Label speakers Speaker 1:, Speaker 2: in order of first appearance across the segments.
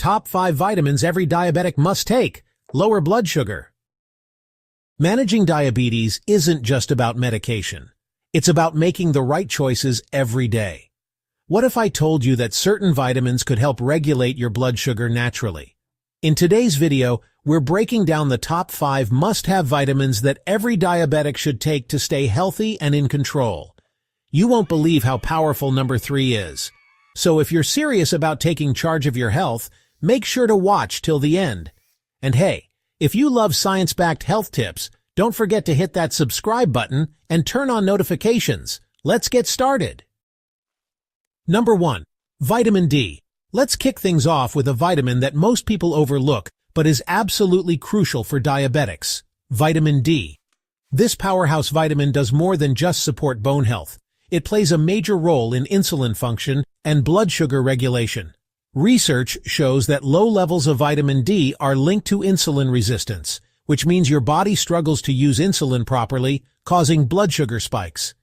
Speaker 1: top 5 vitamins every diabetic must take. Lower blood sugar. Managing diabetes isn't just about medication. It's about making the right choices every day. What if I told you that certain vitamins could help regulate your blood sugar naturally? In today's video, we're breaking down the top 5 must-have vitamins that every diabetic should take to stay healthy and in control. You won't believe how powerful number 3 is. So if you're serious about taking charge of your health, make sure to watch till the end. And hey, if you love science-backed health tips, don't forget to hit that subscribe button and turn on notifications. Let's get started. Number 1. Vitamin D. Let's kick things off with a vitamin that most people overlook, but is absolutely crucial for diabetics. Vitamin D. This powerhouse vitamin does more than just support bone health. It plays a major role in insulin function and blood sugar regulation. Research shows that low levels of vitamin D are linked to insulin resistance, which means your body struggles to use insulin properly, causing blood sugar spikes.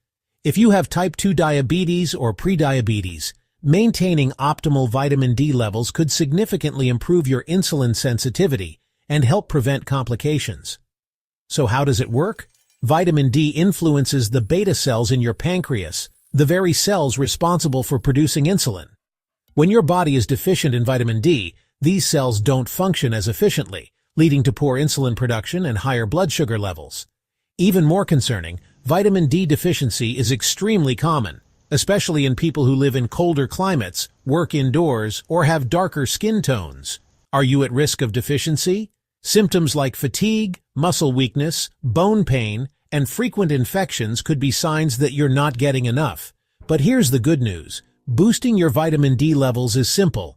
Speaker 1: If you have type 2 diabetes or prediabetes, maintaining optimal vitamin D levels could significantly improve your insulin sensitivity and help prevent complications. So how does it work? Vitamin D influences the beta cells in your pancreas, the very cells responsible for producing insulin. When your body is deficient in vitamin D, these cells don't function as efficiently, leading to poor insulin production and higher blood sugar levels. Even more concerning, vitamin D deficiency is extremely common, especially in people who live in colder climates, work indoors, or have darker skin tones. Are you at risk of deficiency? Symptoms like fatigue, muscle weakness, bone pain, and frequent infections could be signs that you're not getting enough. But here's the good news. Boosting your vitamin D levels is simple.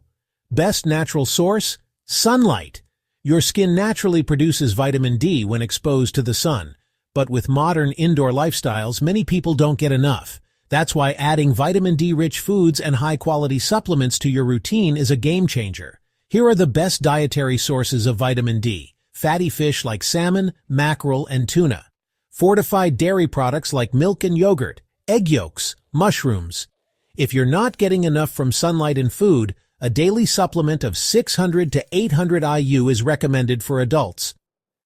Speaker 1: Best natural source? Sunlight. Your skin naturally produces vitamin D when exposed to the sun. But with modern indoor lifestyles, many people don't get enough. That's why adding vitamin D-rich foods and high-quality supplements to your routine is a game-changer. Here are the best dietary sources of vitamin D. Fatty fish like salmon, mackerel, and tuna. Fortified dairy products like milk and yogurt, egg yolks, mushrooms. If you're not getting enough from sunlight and food, a daily supplement of 600 to 800 IU is recommended for adults.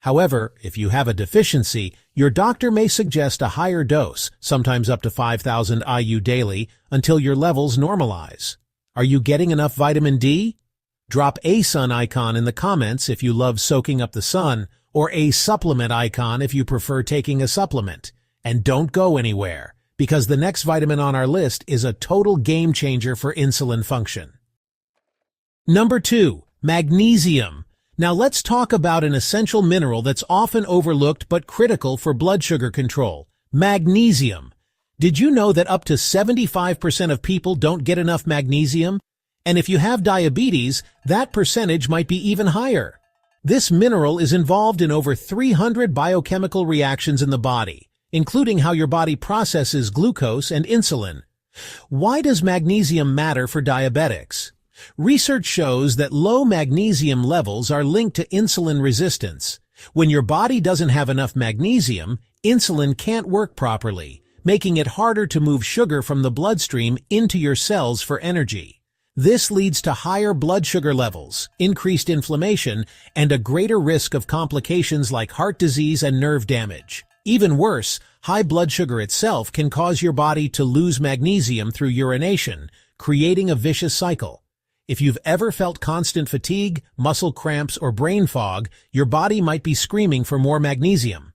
Speaker 1: However, if you have a deficiency, your doctor may suggest a higher dose, sometimes up to 5,000 IU daily, until your levels normalize. Are you getting enough vitamin D? Drop a sun icon in the comments if you love soaking up the sun, or a supplement icon if you prefer taking a supplement. And don't go anywhere, because the next vitamin on our list is a total game changer for insulin function. Number 2. Magnesium. Now let's talk about an essential mineral that's often overlooked but critical for blood sugar control. Magnesium. Did you know that up to 75% of people don't get enough magnesium? And if you have diabetes, that percentage might be even higher. This mineral is involved in over 300 biochemical reactions in the body, including how your body processes glucose and insulin. Why does magnesium matter for diabetics? Research shows that low magnesium levels are linked to insulin resistance. When your body doesn't have enough magnesium, insulin can't work properly, making it harder to move sugar from the bloodstream into your cells for energy. This leads to higher blood sugar levels, increased inflammation, and a greater risk of complications like heart disease and nerve damage. Even worse, high blood sugar itself can cause your body to lose magnesium through urination, creating a vicious cycle. If you've ever felt constant fatigue, muscle cramps, or brain fog, your body might be screaming for more magnesium.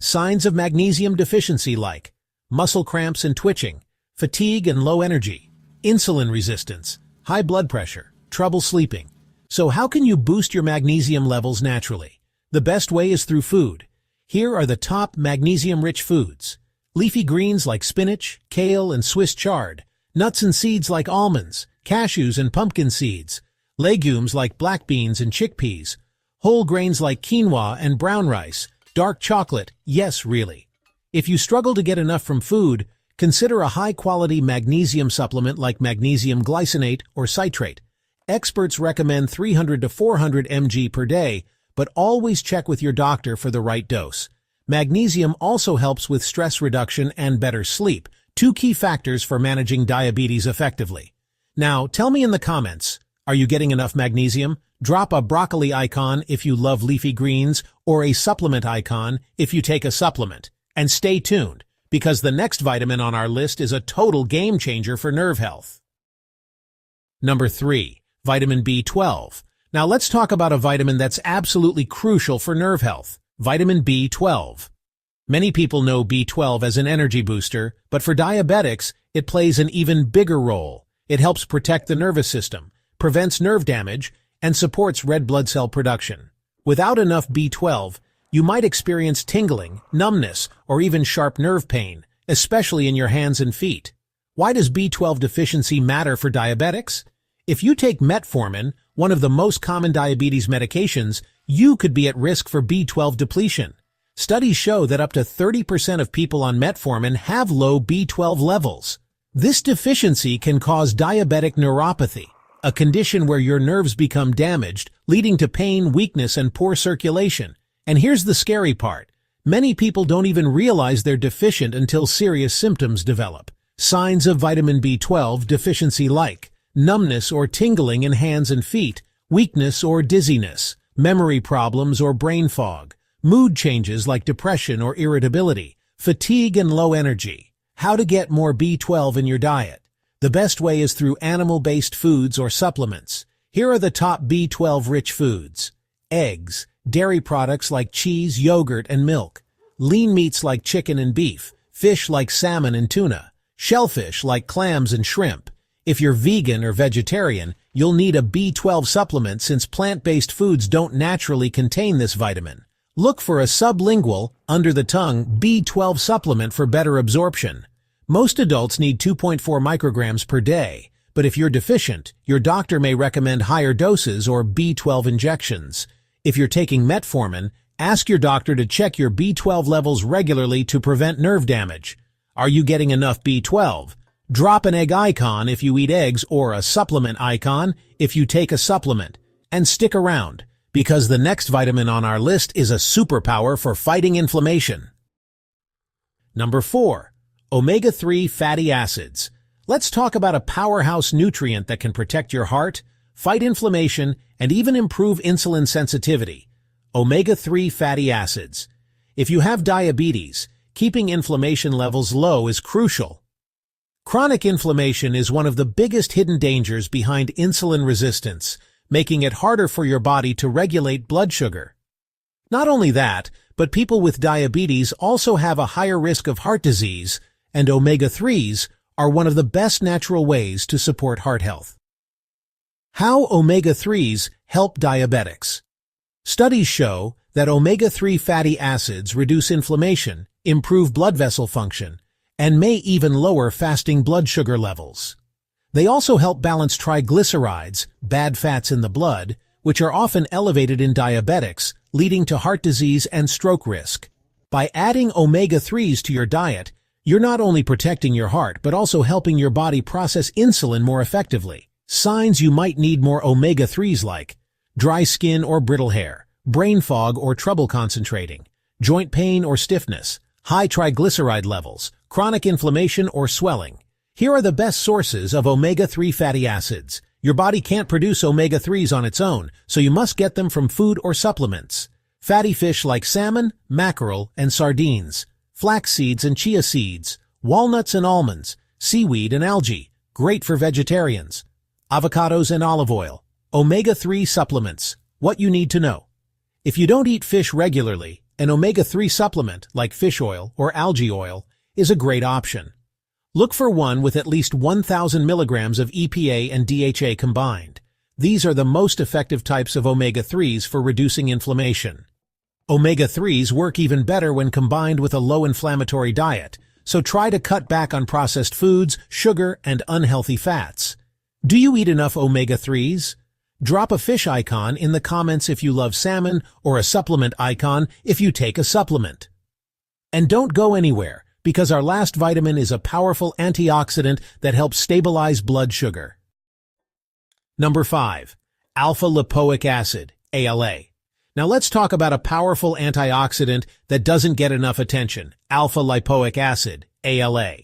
Speaker 1: Signs of magnesium deficiency like muscle cramps and twitching, fatigue and low energy, insulin resistance, high blood pressure, trouble sleeping. So how can you boost your magnesium levels naturally? The best way is through food. Here are the top magnesium-rich foods. Leafy greens like spinach, kale, and Swiss chard. Nuts and seeds like almonds, cashews, and pumpkin seeds. Legumes like black beans and chickpeas. Whole grains like quinoa and brown rice. Dark chocolate, yes, really. If you struggle to get enough from food, consider a high-quality magnesium supplement like magnesium glycinate or citrate. Experts recommend 300 to 400 mg per day, but always check with your doctor for the right dose. Magnesium also helps with stress reduction and better sleep, 2 key factors for managing diabetes effectively. Now, tell me in the comments, Are you getting enough magnesium? Drop a broccoli icon if you love leafy greens, or a supplement icon if you take a supplement. And stay tuned, because the next vitamin on our list is a total game changer for nerve health. Number 3. Vitamin B12. Now let's talk about a vitamin that's absolutely crucial for nerve health. Vitamin B12. Many people know B12 as an energy booster, but for diabetics, it plays an even bigger role. It helps protect the nervous system, prevents nerve damage, and supports red blood cell production. Without enough B12, you might experience tingling, numbness, or even sharp nerve pain, especially in your hands and feet. Why does B12 deficiency matter for diabetics? If you take metformin, one of the most common diabetes medications, you could be at risk for B12 depletion. Studies show that up to 30% of people on metformin have low B12 levels. This deficiency can cause diabetic neuropathy, a condition where your nerves become damaged, leading to pain, weakness, and poor circulation. And here's the scary part. Many people don't even realize they're deficient until serious symptoms develop. Signs of vitamin B12 deficiency like numbness or tingling in hands and feet, weakness or dizziness, memory problems or brain fog, mood changes like depression or irritability, fatigue and low energy. How to get more B12 in your diet? The best way is through animal-based foods or supplements. Here are the top B12-rich foods: eggs, dairy products like cheese, yogurt, and milk, lean meats like chicken and beef, fish like salmon and tuna, shellfish like clams and shrimp. If you're vegan or vegetarian, you'll need a B12 supplement since plant-based foods don't naturally contain this vitamin. Look for a sublingual, under-the-tongue, B12 supplement for better absorption. Most adults need 2.4 micrograms per day, but if you're deficient, your doctor may recommend higher doses or B12 injections. If you're taking metformin, ask your doctor to check your B12 levels regularly to prevent nerve damage. Are you getting enough B12? Drop an egg icon if you eat eggs or a supplement icon if you take a supplement. And stick around, because the next vitamin on our list is a superpower for fighting inflammation. Number 4. Omega-3 fatty acids. Let's talk about a powerhouse nutrient that can protect your heart, fight inflammation, and even improve insulin sensitivity. Omega-3 fatty acids. If you have diabetes, keeping inflammation levels low is crucial. Chronic inflammation is one of the biggest hidden dangers behind insulin resistance, making it harder for your body to regulate blood sugar. Not only that, but people with diabetes also have a higher risk of heart disease, and omega-3s are one of the best natural ways to support heart health. How omega-3s help diabetics. Studies show that omega-3 fatty acids reduce inflammation, improve blood vessel function, and may even lower fasting blood sugar levels. They also help balance triglycerides, bad fats in the blood, which are often elevated in diabetics, leading to heart disease and stroke risk. By adding omega-3s to your diet, you're not only protecting your heart, but also helping your body process insulin more effectively. Signs you might need more omega-3s like dry skin or brittle hair, brain fog or trouble concentrating, joint pain or stiffness, high triglyceride levels, chronic inflammation or swelling. Here are the best sources of omega-3 fatty acids. Your body can't produce omega-3s on its own, so you must get them from food or supplements. Fatty fish like salmon, mackerel, and sardines, flax seeds and chia seeds, walnuts and almonds, seaweed and algae, great for vegetarians. Avocados and olive oil. Omega-3 supplements. What you need to know. If you don't eat fish regularly, an omega-3 supplement like fish oil or algae oil is a great option. Look for one with at least 1,000 milligrams of EPA and DHA combined. These are the most effective types of omega-3s for reducing inflammation. Omega-3s work even better when combined with a low-inflammatory diet, so try to cut back on processed foods, sugar, and unhealthy fats. Do you eat enough omega-3s? Drop a fish icon in the comments if you love salmon, or a supplement icon if you take a supplement. And don't go anywhere, because our last vitamin is a powerful antioxidant that helps stabilize blood sugar. Number 5. Alpha-Lipoic acid, ALA. Now let's talk about a powerful antioxidant that doesn't get enough attention, alpha-lipoic acid, ALA.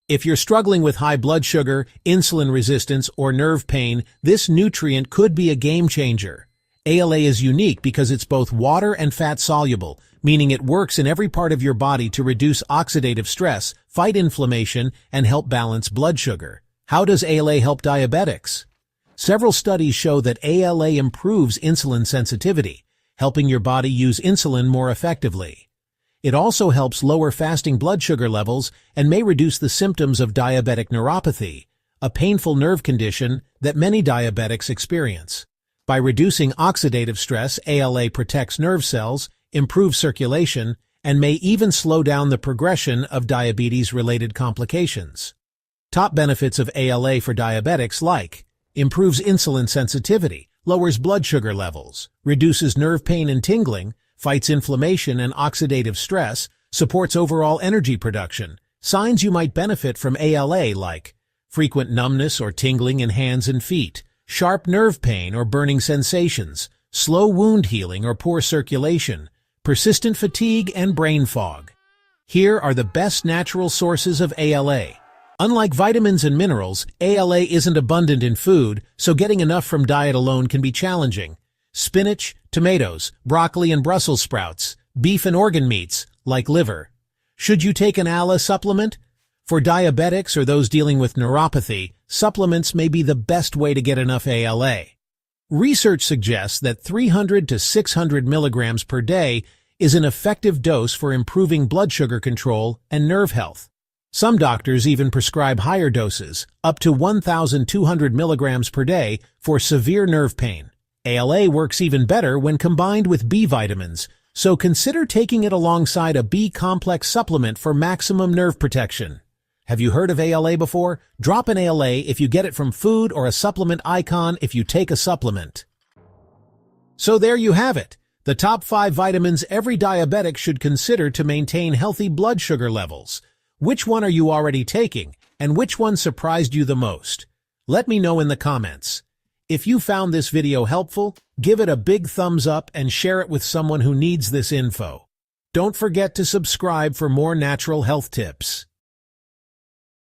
Speaker 1: If you're struggling with high blood sugar, insulin resistance, or nerve pain, this nutrient could be a game changer. ALA is unique because it's both water and fat soluble, meaning it works in every part of your body to reduce oxidative stress, fight inflammation, and help balance blood sugar. How does ALA help diabetics? Several studies show that ALA improves insulin sensitivity, helping your body use insulin more effectively. It also helps lower fasting blood sugar levels and may reduce the symptoms of diabetic neuropathy, a painful nerve condition that many diabetics experience. By reducing oxidative stress, ALA protects nerve cells, improves circulation, and may even slow down the progression of diabetes-related complications. Top benefits of ALA for diabetics like improves insulin sensitivity, lowers blood sugar levels, reduces nerve pain and tingling, fights inflammation and oxidative stress, supports overall energy production. Signs you might benefit from ALA like frequent numbness or tingling in hands and feet, sharp nerve pain or burning sensations, slow wound healing or poor circulation, persistent fatigue and brain fog. Here are the best natural sources of ALA. Unlike vitamins and minerals, ALA isn't abundant in food, so getting enough from diet alone can be challenging. Spinach, tomatoes, broccoli and Brussels sprouts, beef and organ meats, like liver. Should you take an ALA supplement? For diabetics or those dealing with neuropathy, supplements may be the best way to get enough ALA. Research suggests that 300 to 600 milligrams per day is an effective dose for improving blood sugar control and nerve health. Some doctors even prescribe higher doses, up to 1,200 milligrams per day, for severe nerve pain. ALA works even better when combined with B vitamins, so consider taking it alongside a B-complex supplement for maximum nerve protection. Have you heard of ALA before? Drop an ALA if you get it from food or a supplement icon if you take a supplement. So there you have it, the top 5 vitamins every diabetic should consider to maintain healthy blood sugar levels. Which one are you already taking, and which one surprised you the most? Let me know in the comments. If you found this video helpful, give it a big thumbs up and share it with someone who needs this info. Don't forget to subscribe for more natural health tips.